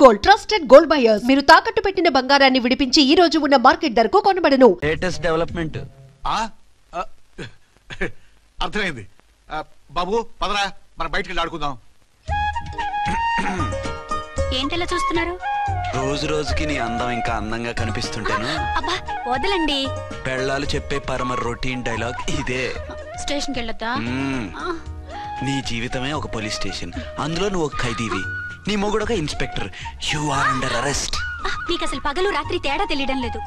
Gold trusted gold buyers. మీరు తాకట్టు పెట్టిన బంగారాన్ని విడిపించి ఈ రోజు ఉన్న మార్కెట్ ధరకు కొనబడను. Latest development. అర్థమైంది. బాబు పదరా, మనం బయటికి వెళ్ళి ఆడుకుందాం. ఏంటలా చూస్తున్నారు? రోజు రోజుకి నీ అందం ఇంకా అందంగా కనిపిస్తుంటాను. అబ్బా వదలండి. పెళ్ళాలు చెప్పే పరమ రొటీన్ డైలాగ్ ఇదే. స్టేషన్కి వెళ్ళొద్దా? నీ జీవితమే ఒక పోలీస్ స్టేషన్. అందులో నువ్వు ఒక ఖైదీవి, నీ మొగుడు ఒక inspector. You are under arrest. నీకు అసలు పగలు రాత్రి తేడా తెలియడం లేదు.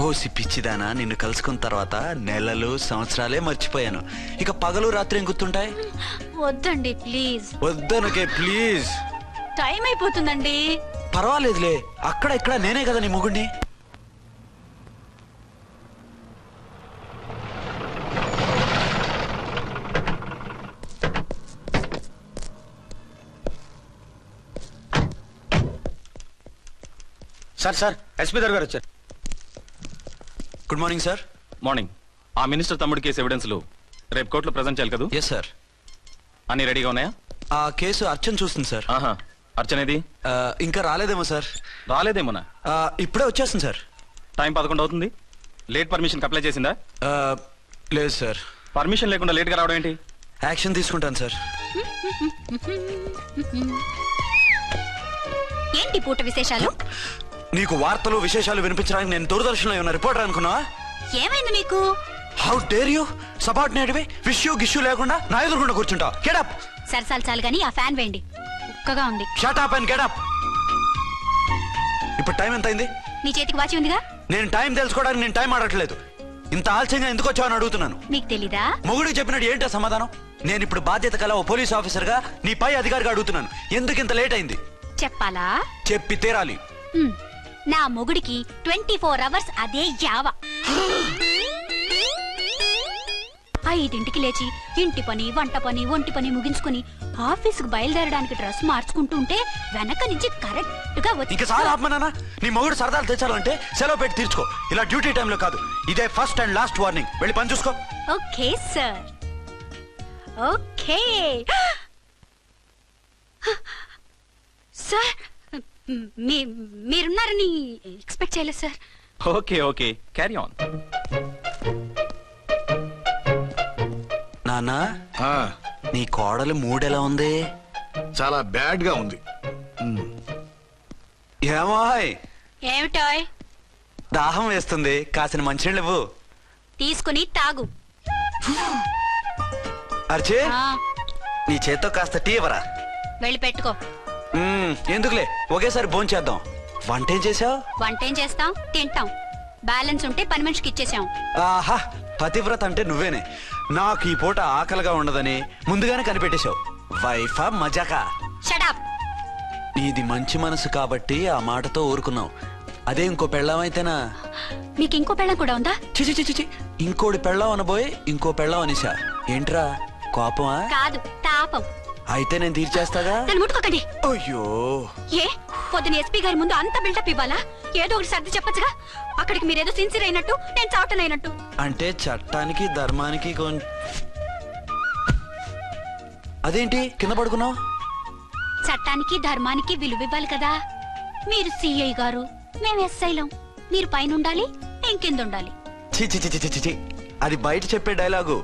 ఓ సిప్పిచ్చిదానా, నిన్ను కలుసుకున్న తర్వాత నెలలు సంవత్సరాలే మర్చిపోయాను. ఇక పగలు రాత్రి ఏం గుర్తుంటాయి? వద్దండి ప్లీజ్. వద్దనకే ప్లీజ్. టైం అయిపోతుందండి. పర్వాలేదులే, అక్కడ ఇక్కడ నేనే కదా నీ మొగుడిని. సార్ సార్ ఎస్పీ గారు వచ్చారు. Good morning sir. మార్నింగ్. ఆ మినిస్టర్ తమ్ముడి కేసు ఎవిడెన్స్లు రేపు కోర్టులో ప్రజెంట్ చేయాలి కదా? Yes sir. అన్ని రెడీగా ఉన్నాయా? ఆ కేసు అర్చన చూస్తుంది సార్. అర్చనేది? ఇంకా రాలేదేమో సార్. రాలేదేమోనా? ఇప్పుడే వచ్చేస్తుంది సార్. టైం 11 అవుతుంది. లేట్ పర్మిషన్ అప్లై చేసిందా? లేదు సార్. పర్మిషన్ లేకుండా లేట్గా రావడం ఏంటి? యాక్షన్ తీసుకుంటాను సార్. ఏంటి పూట విశేషాలు? నీకు వార్తలు విశేషాలు వినిపించడానికి నేను దూరదర్శన్లో ఉన్న రిపోర్టర్ అనుకున్నావా? ఏమైంది మీకు? హౌ డేర్ యూ సబార్డినేట్వి విష్యూ గిష్యూ లేకుండా నా ఎదురుకుండా కూర్చుంటావు? Get up. సరసాలు చాలు గానీ ఆ ఫ్యాన్ వేయండి, ఉక్కగా ఉంది. Shut up and get up. ఇప్పుడు టైం ఎంత అయింది? నీ చేతికి వాచి ఉందిగా. నేను టైం తెలుసుకోవడానికి నేను టైం ఆడట్లేదు. ఇంత ఆలస్యంగా ఎందుకు వచ్చావని అడుగుతున్నాను. నీకు తెలీదా? మొగుడికి చెప్పినట్టు ఏంటో సమాధానం? నేను ఇప్పుడు బాధ్యత కల ఓ పోలీస్ ఆఫీసర్ గా నీ పై అధికారిగా అడుగుతున్నాను, ఎందుకు ఇంత లేట్ అయింది? చెప్పాలా? చెప్పి తీరాలి. నా మొగుడికి 24 hours అదే యావ. 5ంటికి లేచి ఇంటి పని, వంట పని, ఒంటి పని ముగించుకుని ఆఫీసుకు బయలుదేరడానికి డ్రెస్ మార్చుకుంటూ ఉంటే వెనక నుంచి కరెక్ట్ గా వచ్చి. ఇంకా చాలా ఆత్మనానా, నీ మొగుడు సరదాలు తెచ్చాలంటే సెలవు పెట్టి తీర్చుకో. ఇలా డ్యూటీ టైంలో కాదు. ఇదే ఫస్ట్ అండ్ లాస్ట్ వార్నింగ్. వెళ్ళి పని చూసుకో. Okay sir. Okay sir. మీరున్నారని ఎక్స్పెక్ట్ చేయలేదు sir. Okay okay, carry on. నానా, నీ కోడలు మూడ్ ఎలా ఉంది? చాలా బ్యాడ్ గా ఉంది. ఏమాయ్? ఏమిటాయ్? దాహం వేస్తుంది, కాసిన మంచినీళ్ళు ఇవ్వు. తీసుకుని తాగు. అర్చే, నీ చేత్తో కాస్త టీ ఇవ్వరా? వెళ్ళి పెట్టుకో. ఎందుకులే, ఒకేసారి భోంచేద్దాం. వంటేం చేసావు? వంటేం చేస్తాం, తింటాం. బ్యాలెన్స్ ఉంటే పని మనిషికి ఇచ్చేసాం. ఆహా, పతివ్రత అంటే నువ్వేనే. నాకు ఈ పూట ఆకలిగా ఉండదని ముందుగానే కనిపెట్టేశావు. వైఫా మజాకా? Shut up. నీది మంచి మనసు కాబట్టి ఆ మాటతో ఊరుకున్నావు. అదే ఇంకో పెళ్ళాం అయితేనా? మీకు ఇంకో పెళ్ళం కూడా ఉందా? చిచి చిచి, ఇంకోటి పెళ్ళాం అనబోయి ఇంకో పెళ్ళాం అనేసా. ఏంట్రా కోపమా? కాదు, తాపం. అయితే నేను తీర్చేస్తాగా. నన్ను ముట్టుకోకండి. అయ్యో, ఏ పొద్దున ఎస్పీ గారి ముందు అంత బిల్డప్ ఇవ్వాలా? ఏదో ఒకటి సర్ది చెప్పచ్చుగా. అక్కడికి మీరేదో సిన్సియర్ అయినట్టు, నేను చావటం అయినట్టు. అంటే చట్టానికి ధర్మానికి అదేంటి కింద పడుకున్నావు? చట్టానికి ధర్మానికి విలువ ఇవ్వాలి కదా. మీరు సిఐ గారు, మేము ఎస్ఐలం. మీరు పైన ఉండాలి, నేను కింద ఉండాలి. చి, అది బయట చెప్పే డైలాగు.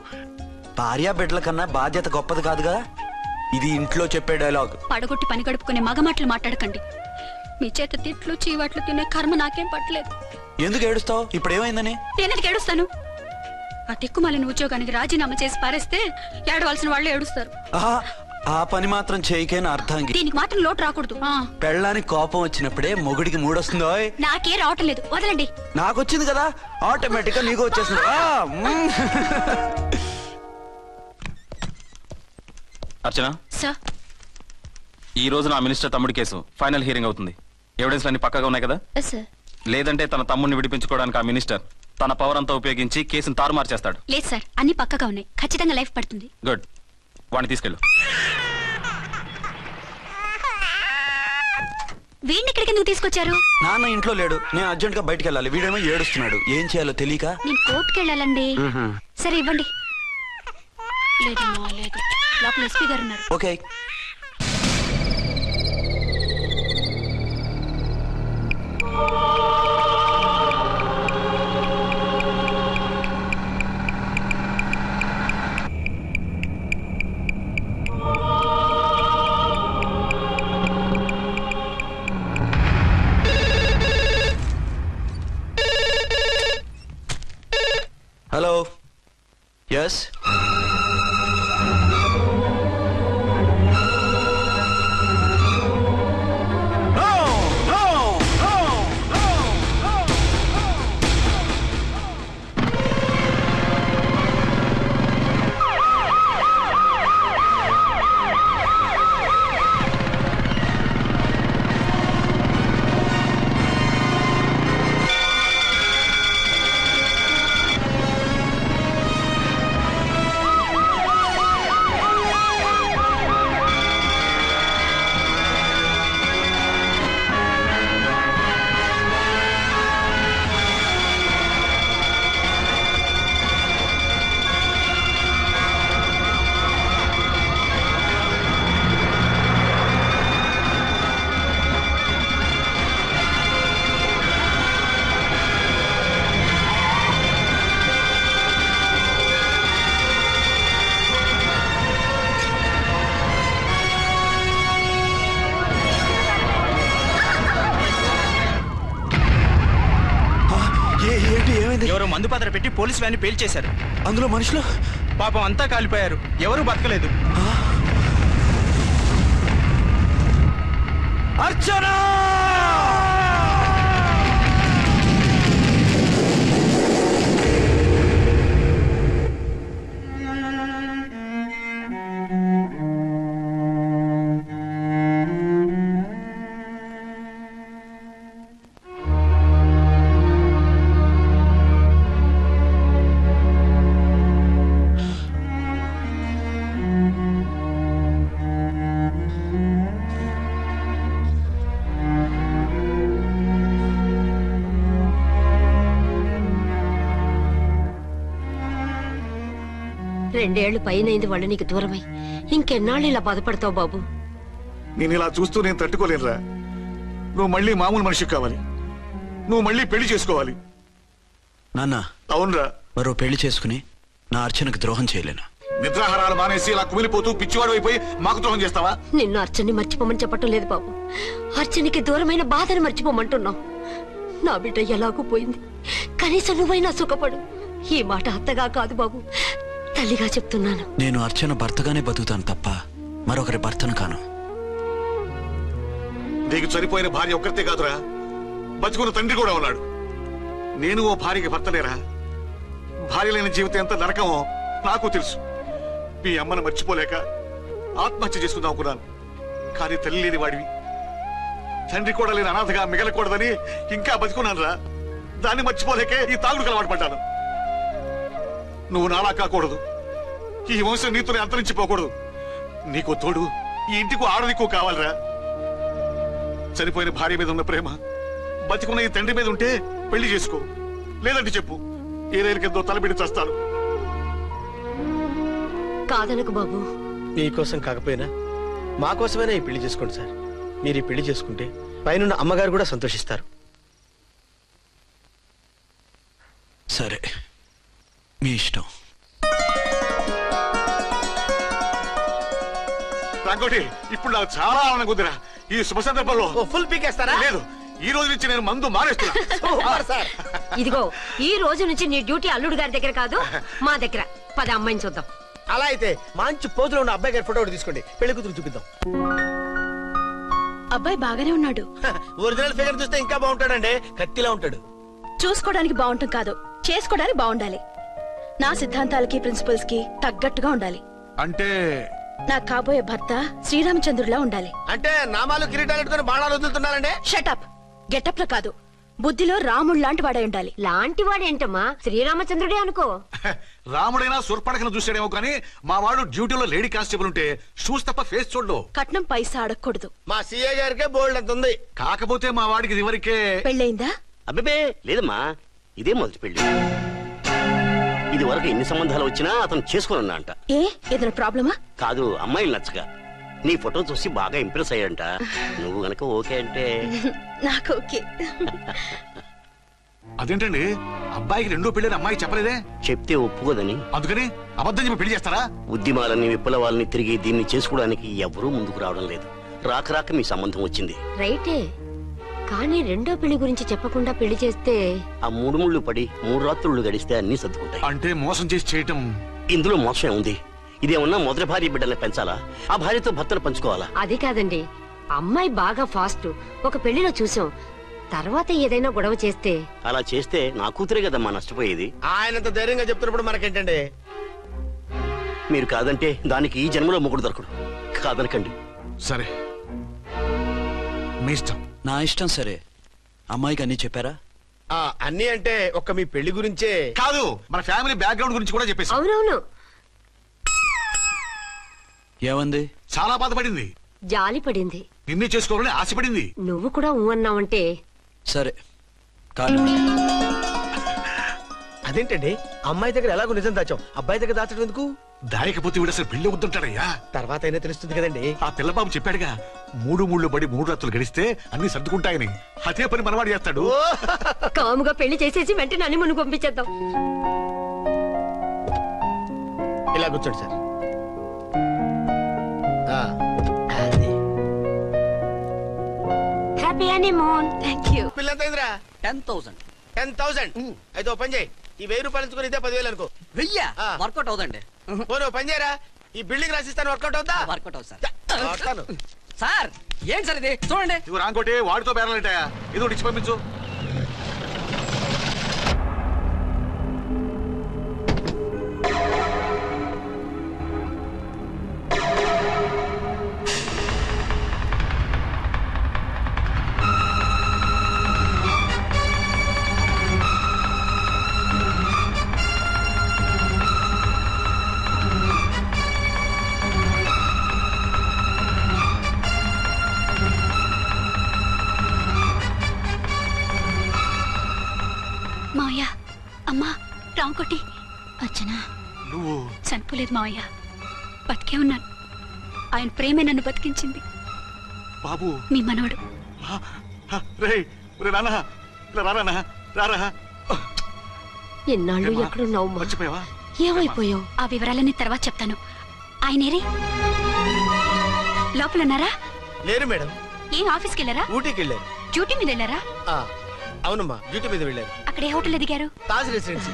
భార్యా బిడ్డల కన్నా బాధ్యత గొప్పది కాదుగా. ఇది ఇంట్లో చెప్పే డైలాగ్. పడగొట్టి పని గడుపుకునే మగ మాటలు మాట్లాడకండి. మీ చేత తిట్లు చీవాట్లు తినే కర్మ నాకేం పట్టలేదు. ఎందుకు ఏడుస్తావు? ఇప్పుడు ఏమైందని? నేనెందుకు ఏడుస్తాను? ఆ తిక్కుమాలిన ఉద్యోగానికి రాజీనామా చేసి పారేస్తే ఏడవలసిన వాళ్ళు ఏడుస్తారు. ఆ పని మాత్రం చేయకేనా అర్థం? దీనికి మాత్రం లోటు రాకూడదు. పెళ్ళానికి కోపం వచ్చినప్పుడే మొగుడికి మూడొస్తుందో? నాకే రావటం లేదు, వదలండి. నాకు వచ్చింది కదా, ఆటోమేటిక్ గా నీకు వచ్చేసింది. అర్చన సార్, ఈ రోజు నా మినిస్టర్ తమ్ముడి కేసు ఫైనల్ హియరింగ్ అవుతుంది. ఎవిడెన్స్ అన్ని పక్కగా ఉన్నాయి కదా? లేదంటే తన తమ్ముడిని విడిపించుకోవడానికి ఆ మినిస్టర్ తన పవర్ అంతా ఉపయోగించి కేసును తారుమారు చేస్తాడు. లేదు సార్, అన్ని పక్కగా ఉన్నాయి. ఖచ్చితంగా లైఫ్ పడుతుంది. గుడ్, వాడిని తీసుకెళ్ళు. వీడిని ఇక్కడికి ఎందుకు తీసుకొచ్చారు? నాన్న ఇంట్లో లేడు, నేను అర్జెంట్ గా బయటకు వెళ్ళాలి. వీడేమో ఏడుస్తున్నాడు, ఏం చేయాలో తెలియక. నేను కోర్టుకు వెళ్ళాలండి. సరే ఇవ్వండి. లేదు, లోపల ఎస్పీ గారు ఉన్నారు. ఓకే. ఏమైంది? ఎవరో మందు పాత్ర పెట్టి పోలీసు వ్యాన్ని పేల్చేశారు. అందులో మనుషులు పాపం అంతా కాలిపోయారు, ఎవరూ బతకలేదు. అర్చనా! రెండేళ్లు పైనైంది వాళ్ళు నీకు దూరమై. ఇంకెన్నాళ్ళు ఇలా బాధపడతావు బాబు? నేను ఇలా చూస్తూ నేను తట్టుకోలేనురా. నువ్వు మళ్ళీ మామూలు మనిషి కావాలి, నువ్వు మళ్ళీ పెళ్లి చేసుకోవాలి. నాన్న, అవునరా. మరో పెళ్లి చేసుకుని నా అర్చనకు ద్రోహం చేయలేను. నిద్రాహారాలు మానేసి ఇలా కుమిలిపోతూ పిచ్చివాడు అయిపోయి మాకు ద్రోహం చేస్తావా? నిన్ను అర్చన్ని మర్చిపోమని చెప్పటం లేదు బాబు, అర్చనికి దూరమైన బాధను మర్చిపోమంటున్నావు. నా బిడ్డ ఎలాగూ పోయింది, కనీసం నువ్వైనా సుఖపడు. ఈ మాట అత్తగా కాదు బాబు, తల్లిగా చెప్తున్నాను. నేను అర్చన భర్తగానే బతుకుతాను తప్ప మరొకరి భర్తను కాను. నీకు చనిపోయిన భార్య ఒక్కరితే కాదురా, బతుకున్న తండ్రి కూడా ఉన్నాడు. నేను ఓ భార్యకి భర్తలేరా? భార్య లేని జీవితం ఎంత నరకమో నాకు తెలుసు. మీ అమ్మను మర్చిపోలేక ఆత్మహత్య చేసుకుందాం అనుకున్నాను. కానీ తల్లి లేని వాడివి, తండ్రి కూడా లేని అనాథగా మిగలకూడదని ఇంకా బతుకున్నాను రా. దాన్ని మర్చిపోలేకే ఈ తాగుడుకు అలవాటు పడ్డాను. నువ్వు నాలా కాకూడదు, ఈ వంశం నీతోనే అంతరించిపోకూడదు. నీకు తోడు ఈ ఇంటికి ఆడదికు కావాలిరా. చనిపోయిన భార్య మీద ఉన్న ప్రేమ బతికున్న ఈ తండ్రి మీద ఉంటే పెళ్లి చేసుకో, లేదంటే చెప్పు, ఏ రైలు కిందో తలబిడి చేస్తాను. కాదనకు బాబు. మీకోసం కాకపోయినా మా కోసమైనా ఈ పెళ్లి చేసుకోండి సార్. మీరు ఈ పెళ్లి చేసుకుంటే పైన అమ్మగారు కూడా సంతోషిస్తారు. సరే, మీ ఇష్టం. రంగోటి, ఇప్పుడు నాకు చాలా ఆనందంగా ఉందిరా. ఈ శుభ సందర్భంలో ఫుల్ పీకేస్తారా? లేదు, ఈ రోజు నుంచి నేను మందు మానేస్తున్నా. ఇదిగో, ఈ రోజు నుంచి నీ డ్యూటీ అల్లుడు గారి దగ్గర కాదు, మా దగ్గర. పద అమ్మాయిని చూద్దాం. అలా అయితే మంచి పోజులో ఉన్న అబ్బాయి గారి ఫోటో ఒకటి తీసుకోండి, పెళ్లి కూతురు చూపిద్దాం. అబ్బాయి బాగానే ఉన్నాడు. ఒరిజినల్ ఫిగర్ చూస్తే ఇంకా బాగుంటాడండి, కత్తిలా ఉంటాడు. చూసుకోవడానికి బాగుంటాం కాదు, చేసుకోవడానికి బాగుండాలి. నా సిద్ధాంతాలకి ప్రిన్సిపల్స్ కి తగ్గట్టుగా ఉండాలి. అంటే నా కాబోయే భర్త శ్రీరామచంద్రులా ఉండాలి. అంటే నామాలు కిరీటాలు ఎట్టుకుని బాణాలు వదులుతున్నారండి. షటప్. గెటప్ లో కాదు, బుద్ధిలో రాముడు లాంటి వాడే ఉండాలి. లాంటి వాడేంటమ్మా, శ్రీరామచంద్రుడే అనుకో. రాముడైనా సుర్పడకను చూసాడేమో కానీ మా వాడు డ్యూటీలో లేడీ కానిస్టేబుల్ ఉంటే షూస్ తప్ప ఫేస్ చూడడు. కట్నం పైసా అడగకూడదు. మా సీఏ గారికే బోల్డ్ అంత ఉంది. కాకపోతే మా వాడికి ఇదివరకే పెళ్ళయిందా? అబ్బే లేదమ్మా, ఇదే మొదటి పెళ్లి. ఇది వరకు ఎన్ని సంబంధాలు వచ్చినా అతను చేసుకున్నా అంట. ఏ ఏదైనా ప్రాబ్లమా? కాదు, అమ్మాయిలు నచ్చగా నీ ఫోటో చూసి బాగా ఇంప్రెస్ అయ్యాడంట. నువ్వు గనక ఓకే అంటే నాకు ఓకే. అదేంటండి, అబ్బాయికి రెండో పెళ్లి అమ్మాయి చెప్పలేదే? చెప్తే ఒప్పుకోదని. అందుకని అబద్ధం చెప్పి పెళ్లి చేస్తారా? ఉద్యమాలని విప్లవాలని తిరిగి దీన్ని చేసుకోవడానికి ఎవరూ ముందుకు రావడం లేదు. రాక రాక మీ సంబంధం వచ్చింది. రైటే, కానీ రెండో పెళ్లి గురించి చెప్పకుండా పెళ్లి చేస్తే ఆ 3 ముళ్ళు పడి 3 రాత్రులు గడిస్తే అన్ని సర్దుకుంటాయి. అంటే మోసం చేసి చేయటం. ఇందులో మోసం ఉంది. ఇదేమన్నా మొదటి భార్య బిడ్డల్ని పెంచాలా, ఆ భార్యతో భర్తను పంచుకోవాలా? అది కాదండి, అమ్మాయి బాగా ఫాస్ట్. ఒక పెళ్లిలో చూసాం, తర్వాత ఏదైనా గొడవ చేస్తే. అలా చేస్తే నా కూతురే కదమ్మా నష్టపోయేది. ఆయనంత ధైర్యంగా చెప్తున్నప్పుడు మనకేంటండి? మీరు కాదంటే దానికి ఈ జన్మలో మొగుడు దొరకడు. కాదనకండి. సరే, మీ ఇష్టం. నా ఇష్టం. సరే, అమ్మాయికి అన్ని చెప్పారా? అన్ని అంటే ఒక్క మీ పెళ్లి గురించే కాదు, మన ఫ్యామిలీ బ్యాక్గ్రౌండ్ గురించి కూడా చెప్పేసి. అవునవును. ఏమంది? చాలా బాధపడింది, జాలి పడింది, నిన్నే చేసుకోవాలని ఆశపడింది. నువ్వు కూడా అన్నావంటే. సరే కాదు. అదేంటండి, అమ్మాయి దగ్గర ఎలాగో నిజం దాచాం, అబ్బాయి దగ్గర దాచడం ఎందుకు? దాయకపోతే వీడు అసలు పెళ్లి వద్దంటాడయ్యా. తర్వాత అయినా తెలుస్తుంది కదండి. ఆ పిల్లబాబు చెప్పాడుగా, 3 ముళ్ళు పడి 3 రాత్రులు గడిస్తే అన్ని సర్దుకుంటాయని. అదే పని మనవాడు చేస్తాడు. కాముగా పెళ్లి చేసేసి వెంటనే అన్ని మును పంపించేద్దాం. ఇలా కూర్చోండి sir. Happy honeymoon. Thank you. పిల్లంతైందిరా? 10,000. 10,000. అయితే ఓ పని చేయి, ఈ 1000 రూపాయలు ఇచ్చుకుని ఇదే 10,000 అనుకో. 1000 వర్కౌట్ అవుదండి. పోనీ ఓ పని చేయరా, ఈ బిల్డింగ్ రాసిస్తాను, వర్కౌట్ అవుతా? వర్కౌట్ అవుతుంది వస్తాను. సార్. ఏంటి సార్ ఇది చూడండి. ఇవి రాంకోటి వాడితో బేరాలంటాయా? ఇది ఒకటి ఇచ్చి పంపించు. మావయ్య, అమ్మా, రాంకోటి. అచ్చనా, నువ్వు చనిపోలేదు మావయ్య, బతికే ఉన్నాను. ఆయన ప్రేమే నన్ను బతికించింది. బాబు మీ మనవడు. రేయ్, నాన్న ఇలా రారా, రారా. ఎన్నాళ్ళు ఎక్కడున్నావు? మర్చిపోయావా? ఏమైపోయావు? ఆ వివరాలన్నీ తర్వాత చెప్తాను. ఆయనేరి లోపల ఉన్నారా? లేరు మేడం. ఏం ఆఫీస్కి వెళ్ళారా? ఊటీకి వెళ్ళారు. డ్యూటీ మీద వెళ్ళారా? అవునమ్మా, డ్యూటీ మీద వెళ్ళారు. అక్కడ ఏ హోటల్ ఎదిగారు? తాజ్ రెసిడెన్సీ.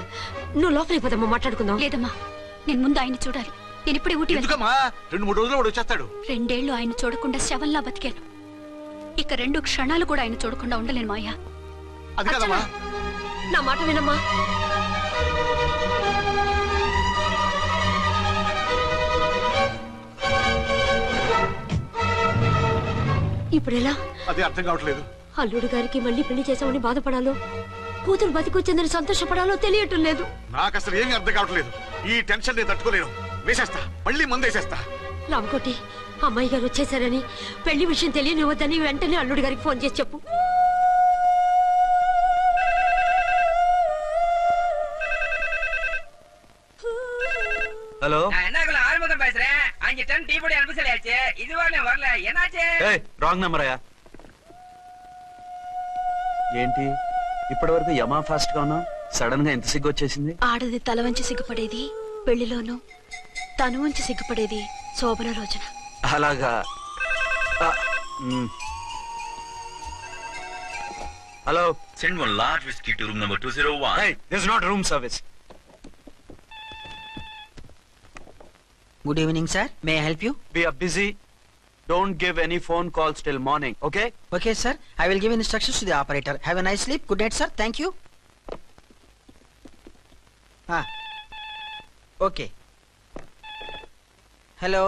నువ్వు లోపలికి పోదమ్మా, మాట్లాడుకుందాం. లేదమ్మా, నేను ముందు ఆయన చూడాలి. నేను ఇప్పుడే ఊటీ వెళ్తాను. 2-3 రోజుల్లో వాడు వచ్చేస్తాడు. 2 ఏళ్లు ఆయన చూడకుండా శవంలా బతికాను. ఇక 2 క్షణాలు కూడా ఆయన చూడకుండా ఉండలేను మాయా. అది కదమ్మా. నా మాట వినమ్మా. ఇప్పుడు ఎలా? అది అర్థం కావట్లేదు. అల్లుడు గారికి మళ్ళీ పెళ్లి చేసామని బాధపడాలో, కూతురు బతికొచ్చిందని సంతోషపడాలో తెలియటం లేదు. నాకు అసలు ఏమీ అర్థం కావట్లేదు. ఈ టెన్షన్ నేను తట్టుకోలేను. వేసేస్తా, మళ్ళీ మందేసేస్తా. రామకోటి, అమ్మాయి గారు వచ్చేసారని, పెళ్లి విషయం తెలియనివ్వద్దని వెంటనే అల్లుడు గారికి ఫోన్ చేసి చెప్పు. ஹலோ என்ன ஆரம்பம் பேசுறேன். 5 டன் டீ பொடி அனுப்பி சொல்லியாச்சு. இது வரல என்னாச்சு? రాంగ్ నెంబర్ అయ్యా. ఏంటి ఇప్పటి వరకు యమా ఫాస్ట్ గా ఉన్నావు, సడన్ గా ఎంత సిగ్గు వచ్చేసింది? ఆడది తల వంచి సిగ్గుపడేది పెళ్లిలోను, తను వంచి సిగ్గుపడేది శోభన రోజున. అలాగా. Hello, send one large whiskey to room number 201. hey, this is not room service. Good evening, sir. May I help you? We are busy. Don't give any phone calls till morning, okay? Okay, sir. I will give instructions to the operator. Have a nice sleep. Good night, sir. Thank you. Okay. Hello.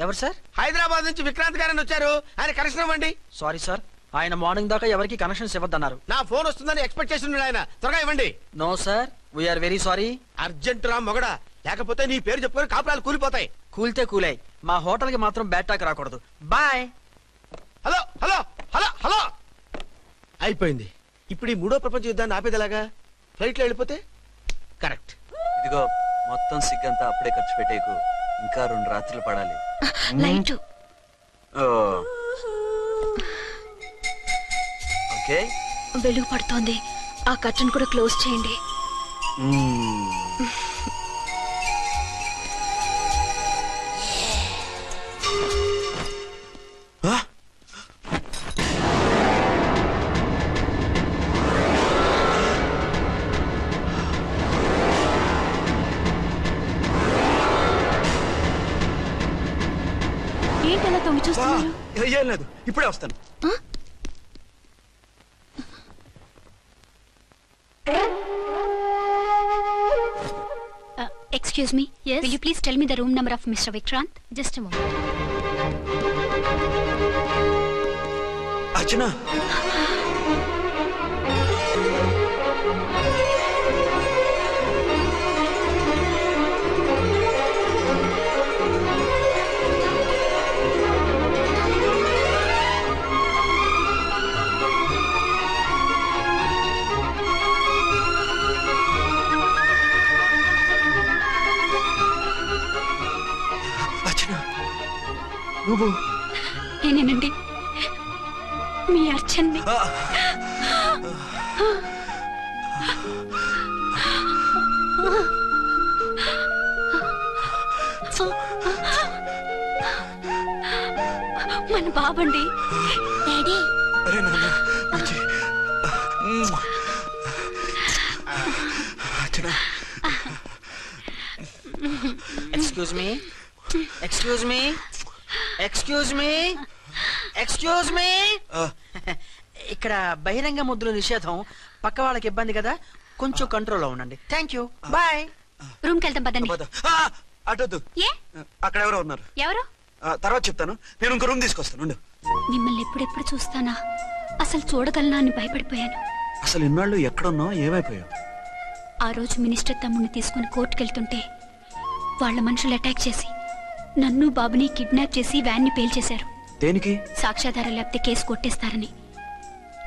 ఎవరు sir? Hyderabad నుంచి విక్రాంత్ గారని వచ్చారు. ఆయన connection ఇవ్వండి. Sorry sir, ఆయన morning దాకా ఎవరికి connections ఇవ్వద్దన్నారు. నా ఫోన్ వస్తుందని ఎక్స్పెక్ట్ చేసి ఉన్నాడు ఆయన. త్వరగా ఇవ్వండి. No sir, we're very sorry. Urgent రా మొగడా, లేకపోతే నీ పేరు చెప్పుకొని కాపురాలు కూలిపోతాయి. కూల్తే కూలాయి, మా హోటల్ కి మాత్రం బ్యాడ్ టాక్ రాకూడదు. Bye. Hello hello hello hello. అయిపోయింది. ఇప్పుడు ఈ 3వ ప్రపంచ యుద్ధాన్ని ఆపేదిలాగా? ఫ్లైట్ లో వెళ్ళిపోతే కరెక్ట్. ఇదిగో మొత్తం సిగ్గంతా అప్పుడే ఖర్చు పెట్టేకు, ఇంకా 2 రాత్రులు పడాలి. లైట్. ఓకే, వెలుగు పడుతోంది. ఆ కర్టన్ కూడా క్లోజ్ చేయండి. ఏంటలా తొంగి చూస్తున్నారు? ఏం లేదు, ఇప్పుడే వస్తాను. Excuse me. Yes. Will you please tell me the room number of Mr. Vikrant? Just a moment. అర్చన, నువ్వు? నేనేనండి, మీ అర్చన్ని. మన బాబండి. డాడీ. అరే నాన్న, excuse me excuse me excuse me excuse me ఇక్కడ బహిరంగ ముద్దుల నిషేధం, పక్క వాళ్ళకి ఇబ్బంది కదా, కొంచెం కంట్రోల్లో ఉండండి. Thank you, bye. రూమ్ కి వెళ్తాం పదండి. అటొద్దు, అక్కడ ఎవరో ఉన్నారు. ఎవరు? తర్వాత చెప్తాను. నేను ఇంకో రూమ్ తీసుకొస్తాను. మిమ్మల్ని ఎప్పుడెప్పుడు చూస్తానా, అసలు చూడగలనా అని భయపడిపోయాను. అసలు ఇన్నాళ్ళు ఎక్కడున్నావు, ఏమైపోయావు? ఆ రోజు మినిస్టర్ తమ్ముడిని తీసుకుని కోర్టుకెళ్తుంటే వాళ్ళ మనుషులు అటాక్ చేసి నన్ను బాబుని కిడ్నాప్ చేసి వ్యాన్ ని పేల్చేశారు. దేనికి? సాక్ష్యాధారం లేకపోతే కేసు కొట్టేస్తారని.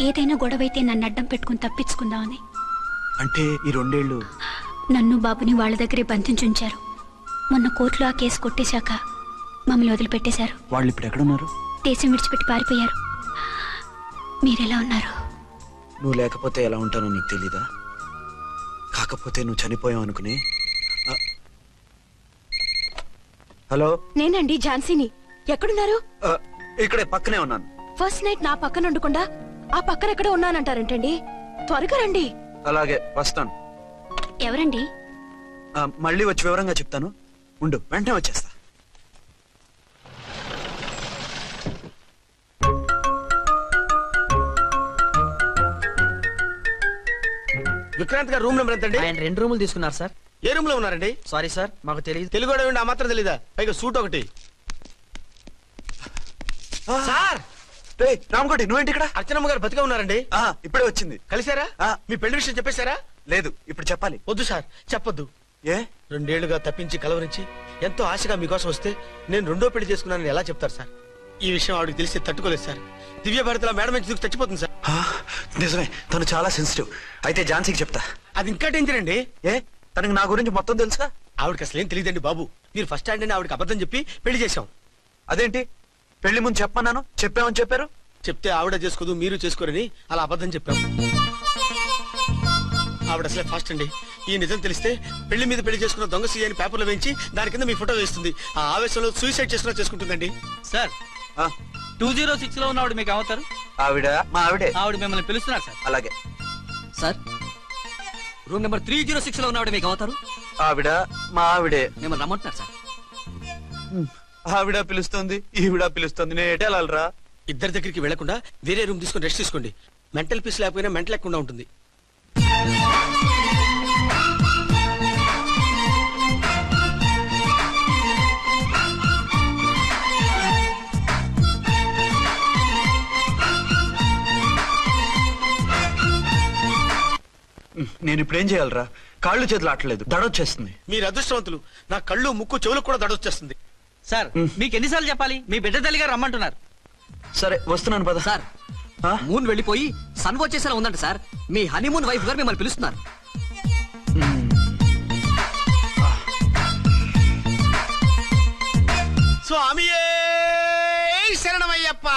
ఏదైనా గొడవైతే నన్ను అడ్డం పెట్టుకుని తప్పించుకుందామని. అంటే ఈ 2 ఏళ్ళు నన్ను బాబుని వాళ్ళ దగ్గరే బంధించుంచారు. మొన్న కోర్టులో ఆ కేసు కొట్టేశాక మమ్మల్ని వదిలిపెట్టేశారు. వాళ్ళు ఇప్పుడు ఎక్కడున్నారు? దేశం విడిచిపెట్టి పారిపోయారు. మీరెలా ఉన్నారు? నువ్వు లేకపోతే ఎలా ఉంటానో నీకు తెలీదా? కాకపోతే నువ్వు చనిపోయావు అనుకుని. హలో, నేనండి ఝాన్సీని. ఎక్కడున్నారు? ఇక్కడే పక్కనే ఉన్నాను. ఫస్ట్ నైట్ నా పక్కన ఉండకుండా ఆ పక్కన ఎక్కడ ఉన్నానంటారంటండి. త్వరగా రండి. అలాగే వస్తాను. ఎవరండి? మళ్ళీ వచ్చి వివరంగా చెప్తాను. ఉండు, వెంటనే వచ్చేస్తా. విక్రాంత్ గారు రూమ్ నెంబర్ ఎంతండి? ఆయన 2 రూములు తీసుకున్నారు సార్. ఏ రూమ్ లో ఉన్నారండి? సారీ సార్, మాకు తెలియదు. తెలుగు ఆ మాత్రం తెలీదా? పైగా సూట్ ఒకటి. సార్ రామకోటి, నువ్వేంటి ఇక్కడ? అర్చనమ్మ గారు బతిగా ఉన్నారండి. ఇప్పుడే వచ్చింది. కలిసారా? మీ పెళ్లి విషయం చెప్పేశారా? లేదు, ఇప్పుడు చెప్పాలి. వద్దు సార్, చెప్పొద్దు. ఏ? 2 ఏళ్లుగా తప్పించి కలవరించి ఎంతో ఆశగా మీకోసం వస్తే నేను 2వ పెళ్లి చేసుకున్నానని ఎలా చెప్తారు సార్? ఈ విషయం ఆవిడకి తెలిసి తట్టుకోలేదు సార్. దివ్య భారతిలో మేడం నుంచి దూకి చచ్చిపోతుంది సార్. నిజమే, తను చాలా సెన్సిటివ్. అయితే ఝాన్సీకి చెప్తా. అది ఇంకా డేంజర్ అండి. ఏ? తనకి నా గురించి మొత్తం తెలుసుగా? ఆవిడకి అసలు ఏం తెలియదండి బాబు. మీరు ఫస్ట్ హ్యాండ్ అని ఆవిడకి అబద్ధం చెప్పి పెళ్లి చేశాం. అదేంటి? పెళ్లి ముందు చెప్పన్నాను, చెప్పామని చెప్పారు. చెప్తే ఆవిడ చేసుకోదు, మీరు చేసుకోరని అలా అబద్ధం చెప్పాం. ఆవిడ అసలే ఫాస్ట్ అండి. ఈ నిజం తెలిస్తే పెళ్లి మీద పెళ్లి చేసుకున్న దొంగ సీ అని పేపర్లో వేయించి దాని కింద మీ ఫోటో వేస్తుంది. ఆ ఆవేశంలో సూసైడ్ చేసుకుంటుందండి. సార్ 206 లో ఉన్న ఆవిడ మీకు అవుతారు? ఆవిడ మా ఆవిడే. ఆవిడ మిమ్మల్ని పిలుస్తున్నారు సార్. అలాగే సార్. రూమ్ నెంబర్ 306 లో ఉన్నవాడు మీకు అవుతారు? ఆవిడ మా ఆవిడే. మిమ్మల్ని రమ్మంటున్నారు సార్. ఆవిడ పిలుస్తుంది, ఈవిడ పిలుస్తుంది. నేను ఎటు వెళ్ళాలరా? ఇద్దరి దగ్గరికి వెళ్లకుండా వేరే రూమ్ తీసుకుని రెస్ట్ తీసుకోండి. మెంటల్ పీస్ లేకపోయినా మెంటల్ లేకుండా ఉంటుంది. నేను ఇప్పుడు ఏం చేయాలరా? కాళ్ళు చేతులు ఆటలేదు, దడొచ్చేస్తుంది. మీరు అదృష్టవంతులు. నా కళ్ళు, ముక్కు, చెవులకు కూడా దడొచ్చేస్తుంది. సార్, మీకు ఎన్నిసార్లు చెప్పాలి? మీ బిడ్డ తల్లి గారు రమ్మంటున్నారు. సరే వస్తున్నాను పద. సార్, మూన్ వెళ్ళిపోయి సన్ వచ్చేసేలా ఉందంట సార్. మీ హనీమూన్ వైఫ్ గారు మిమ్మల్ని పిలుస్తున్నారు. స్వామియే శరణమయ్యప్ప.